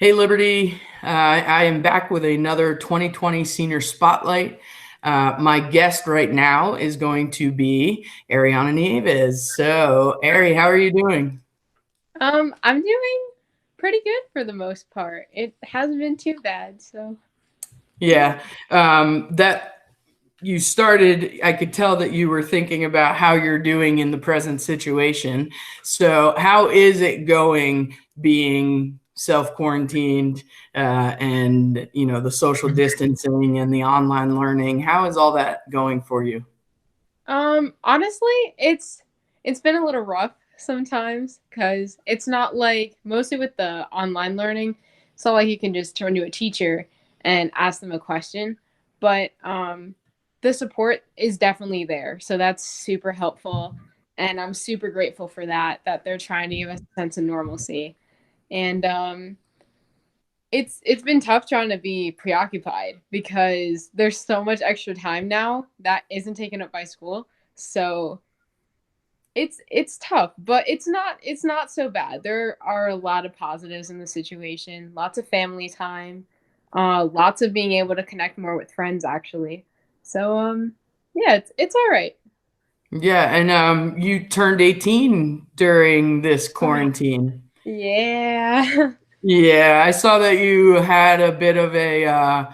Hey, Liberty. I am back with another 2020 Senior Spotlight. My guest right now is going to be Arianna Nieves. So, Ari, how are you doing? I'm doing pretty good for the most part. It hasn't been too bad, so yeah. Yeah, that you started, I could tell that you were thinking about how you're doing in the present situation. So, how is it going being self-quarantined and the social distancing and the online learning? How is all that going for you? Honestly, it's been a little rough sometimes because it's not like mostly with the online learning, it's not like you can just turn to a teacher and ask them a question, but the support is definitely there. So that's super helpful, and I'm super grateful for that they're trying to give us a sense of normalcy. And it's been tough trying to be preoccupied because there's so much extra time now that isn't taken up by school. So it's tough, but it's not so bad. There are a lot of positives in the situation. Lots of family time, lots of being able to connect more with friends actually. So yeah, it's all right. Yeah, and you turned 18 during this quarantine. Yeah. Yeah, I saw that you had a bit of a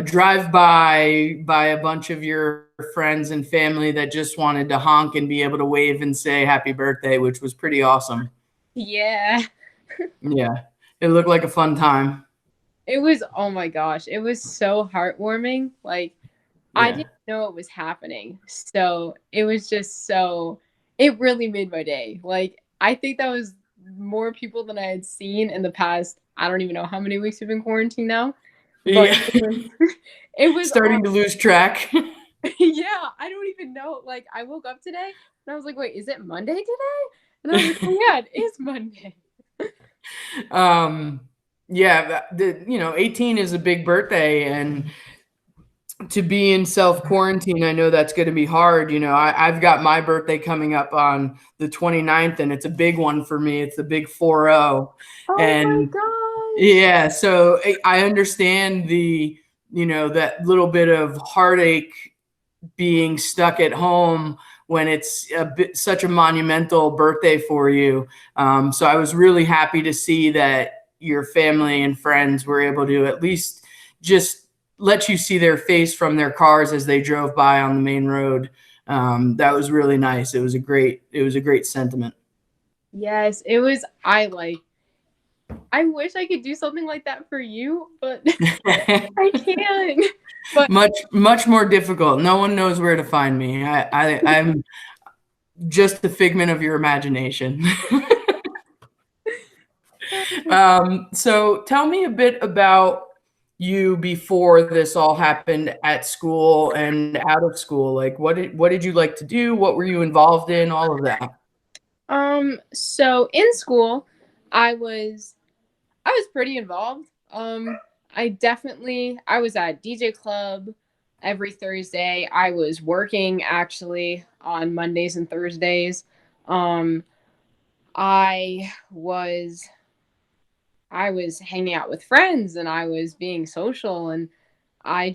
drive-by by a bunch of your friends and family that just wanted to honk and be able to wave and say happy birthday, which was pretty awesome. Yeah. Yeah, it looked like a fun time. It was, oh my gosh, it was so heartwarming. Like I Yeah. didn't know it was happening. So it was just so, it really made my day. Like, I think that was more people than I had seen in the past. I don't even know how many weeks we've been quarantined now, but Yeah. it was Starting to lose track. yeah, I don't even know. Like, I woke up today and I was like, wait, is it Monday today? And I was like, oh, yeah, it is Monday. um, yeah, 18 is a big birthday, and to be in self quarantine, I know that's going to be hard. I've got my birthday coming up on the 29th, and it's a big one for me. It's the big 4-0. Oh my And gosh. yeah, so I understand that little bit of heartache being stuck at home when it's such a monumental birthday for you. So I was really happy to see that your family and friends were able to at least just let you see their face from their cars as they drove by on the main road. That was really nice. It was a great sentiment. Yes, it was. I wish I could do something like that for you, but I can. But Much more difficult. No one knows where to find me. I'm just the figment of your imagination. So tell me a bit about you before this all happened at school and out of school. Like what did you like to do? What were you involved in? All of that. so in school, I was I was pretty involved. I was at DJ club every Thursday. I was working actually on Mondays and Thursdays. Um, I was I was hanging out with friends and I was being social, and I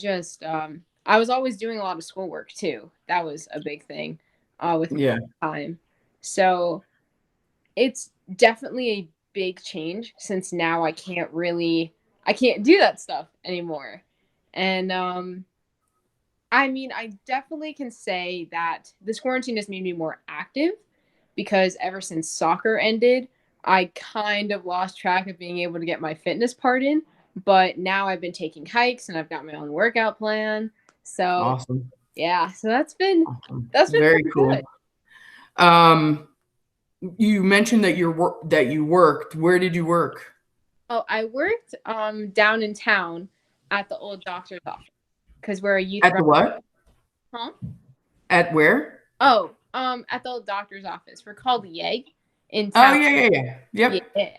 was always doing a lot of schoolwork too. That was a big thing with Yeah. time. So it's definitely a big change since now I can't do that stuff anymore. And I mean, I definitely can say that this quarantine has made me more active because ever since soccer ended, I kind of lost track of being able to get my fitness part in. But now I've been taking hikes and I've got my own workout plan. So Awesome. yeah, so Awesome. that's been Very pretty good. cool. Um, you mentioned that that you worked. Where did you work? Oh, I worked down in town at the old doctor's office because we're a youth At run. the what? Huh? At where? Oh, at the old doctor's office. We're called Yeg in Oh town. yeah, yeah, yeah. Yep. Yeah.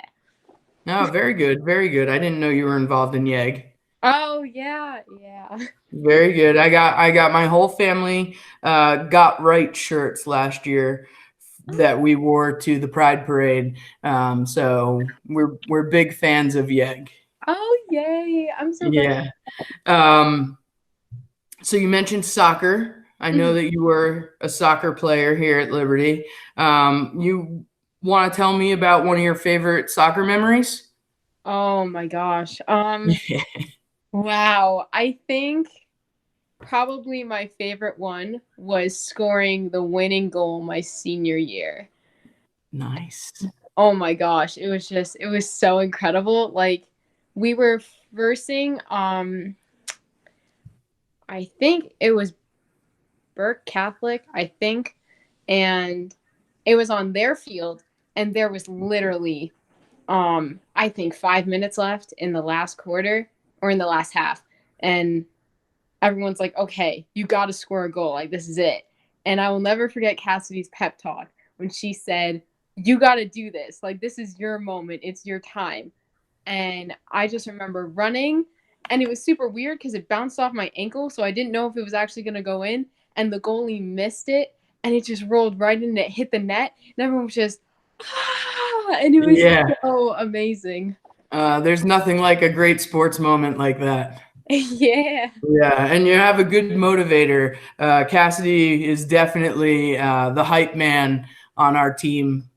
No, very good. Very good. I didn't know you were involved in YEG. Oh yeah, yeah. Very good. I got my whole family got right shirts last year that we wore to the Pride Parade. So we're big fans of Yeg. Oh, yay. I'm so glad. Yeah. Um, so you mentioned soccer. I know Mhm. that you were a soccer player here at Liberty. You want to tell me about one of your favorite soccer memories? Oh my gosh. Wow. I think probably my favorite one was scoring the winning goal my senior year. Nice. Oh my gosh, it was so incredible. Like we were versing I think it was Burke Catholic, I think, and it was on their field and there was literally I think 5 minutes left in the last quarter or in the last half. And everyone's like, okay, you got to score a goal. Like, this is it. And I will never forget Cassidy's pep talk when she said, you got to do this. Like, this is your moment. It's your time. And I just remember running, and it was super weird because it bounced off my ankle. So I didn't know if it was actually going to go in. And the goalie missed it, and it just rolled right in and it hit the net. And everyone was just, ah, and it was Yeah. so amazing. There's nothing like a great sports moment like that. Yeah. Yeah, and you have a good motivator. Cassidy is definitely the hype man on our team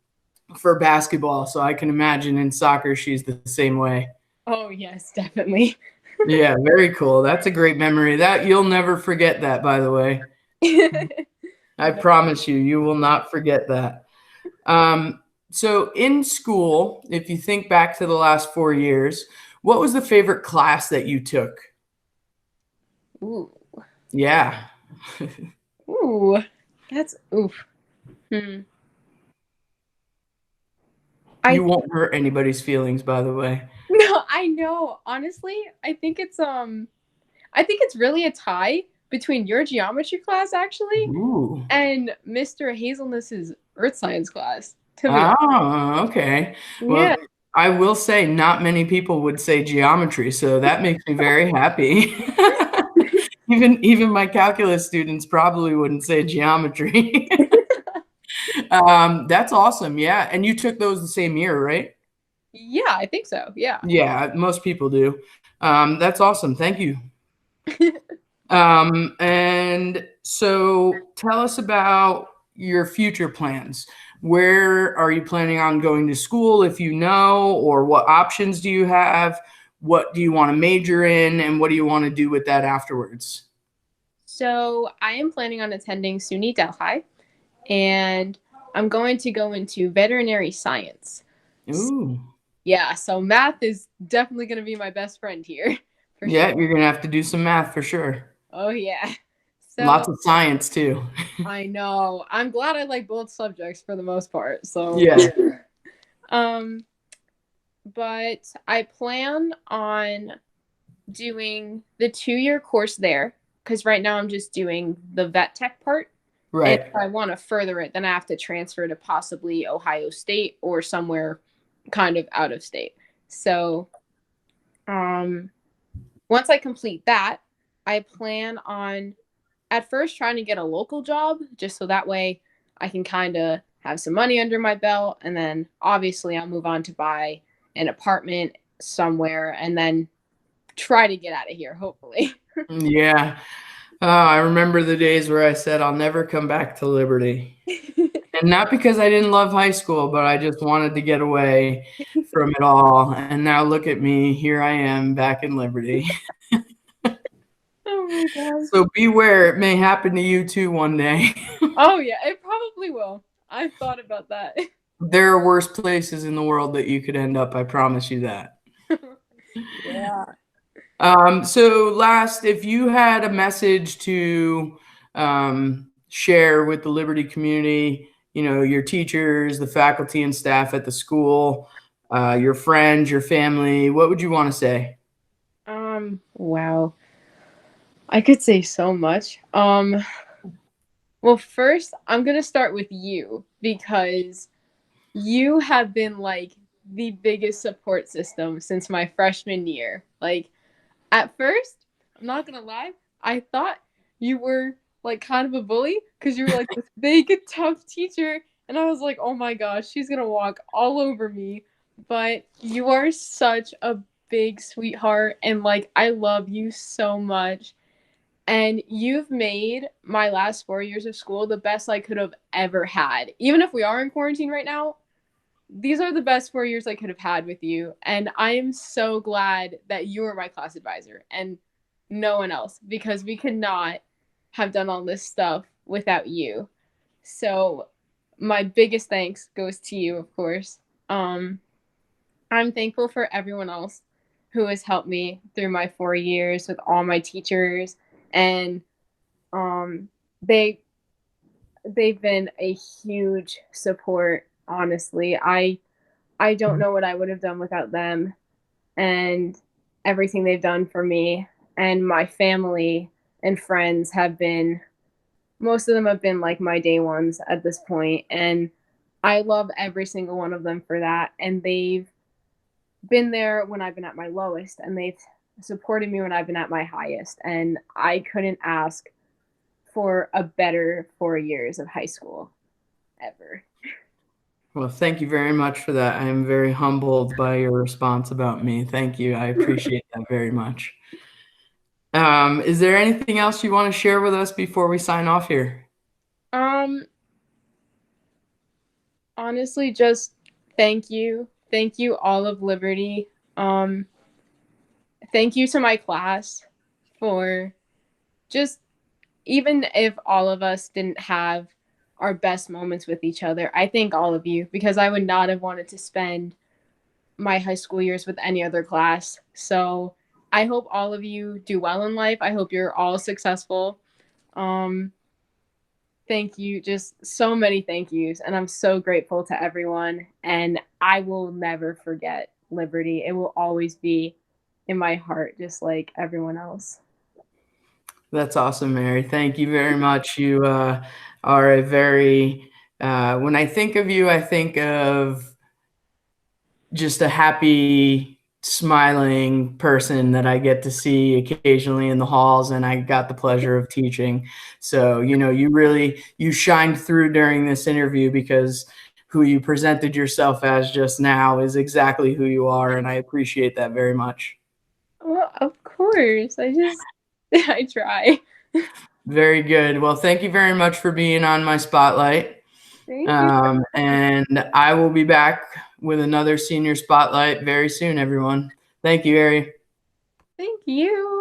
for basketball. So I can imagine in soccer she's the same way. Oh, yes, definitely. Yeah, very cool. That's a great memory. That you'll never forget that, by the way. I No. promise you, you will not forget that. So in school, if you think back to the last 4 years, what was the favorite class that you took? Ooh. Yeah. Ooh. That's oof. Hmm. You I won't hurt anybody's feelings, by the way. no, I know. Honestly, I think it's really a tie between your geometry class actually Ooh. and Mr. Hazelness's earth science class, to be honest. Oh, okay. Well, Yeah. I will say not many people would say geometry, so that makes me very happy. Even my calculus students probably wouldn't say geometry. That's awesome. Yeah, and you took those the same year, right? Yeah, I think so. Yeah. Yeah, most people do. That's awesome. Thank you. And so tell us about your future plans. Where are you planning on going to school if you know, or what options do you have? What do you want to major in, and what do you want to do with that afterwards? So I am planning on attending SUNY Delhi, and I'm going to go into veterinary science. Ooh, Yeah, so math is definitely going to be my best friend here, for sure. yeah, you're gonna have to do some math for sure. Oh, yeah. So Lots of science too. I know. I'm glad I like both subjects for the most part. So, Yeah. um, but I plan on doing the 2 year course there because right now I'm just doing the vet tech part. And Right. if I want to further it, then I have to transfer to possibly Ohio State or somewhere kind of out of state. So, um, once I complete that, I plan on at first trying to get a local job just so that way I can kind of have some money under my belt. And then obviously I'll move on to buy an apartment somewhere and then try to get out of here, hopefully. Yeah. I remember the days where I said I'll never come back to Liberty. And not because I didn't love high school, but I just wanted to get away from it all. And now look at me. Here I am back in Liberty. Oh my gosh. So beware, it may happen to you too one day. Oh, yeah, it probably will. I've thought about that. There are worse places in the world that you could end up. I promise you that. Yeah. So last, if you had a message to share with the Liberty community, you know, your teachers, the faculty and staff at the school, your friends, your family, what would you want to say? Wow. I could say so much. Well, first, I'm going to start with you because you have been like the biggest support system since my freshman year. Like, at first, I'm not going to lie, I thought you were like kind of a bully because you were like this big, tough teacher. And I was like, oh my gosh, she's gonna walk all over me. But you are such a big sweetheart, and like, I love you so much. And you've made my last 4 years of school the best I could have ever had. Even if we are in quarantine right now, these are the best 4 years I could have had with you. And I am so glad that you were my class advisor and no one else, because we could not have done all this stuff without you. So my biggest thanks goes to you, of course. Um, I'm thankful for everyone else who has helped me through my 4 years with all my teachers, and um, they they've been a huge support. Honestly, I don't know what I would have done without them and everything they've done for me. And my family and friends have been, most of them have been like my day ones at this point, and I love every single one of them for that. And they've been there when I've been at my lowest, and they've supported me when I've been at my highest. And I couldn't ask for a better 4 years of high school ever. Well, thank you very much for that. I am very humbled by your response about me. Thank you. I appreciate that very much. Is there anything else you want to share with us before we sign off here? um Honestly, just thank you. Thank you, all of Liberty. Um, Thank you to my class for just, even if all of us didn't have our best moments with each other, I thank all of you, because I would not have wanted to spend my high school years with any other class. So I hope all of you do well in life. I hope you're all successful. Um, Thank you. Just so many thank yous. And I'm so grateful to everyone. And I will never forget Liberty. It will always be in my heart, just like everyone else. That's awesome, Mary. Thank you very much. You are a very, when I think of you, I think of just a happy, smiling person that I get to see occasionally in the halls, and I got the pleasure of teaching. So, you really you shined through during this interview, because who you presented yourself as just now is exactly who you are, and I appreciate that very much. Well, of course. I try. Very good. Well, thank you very much for being on my spotlight. Thank you. And I will be back with another senior spotlight very soon, everyone. Thank you, Ari. Thank you.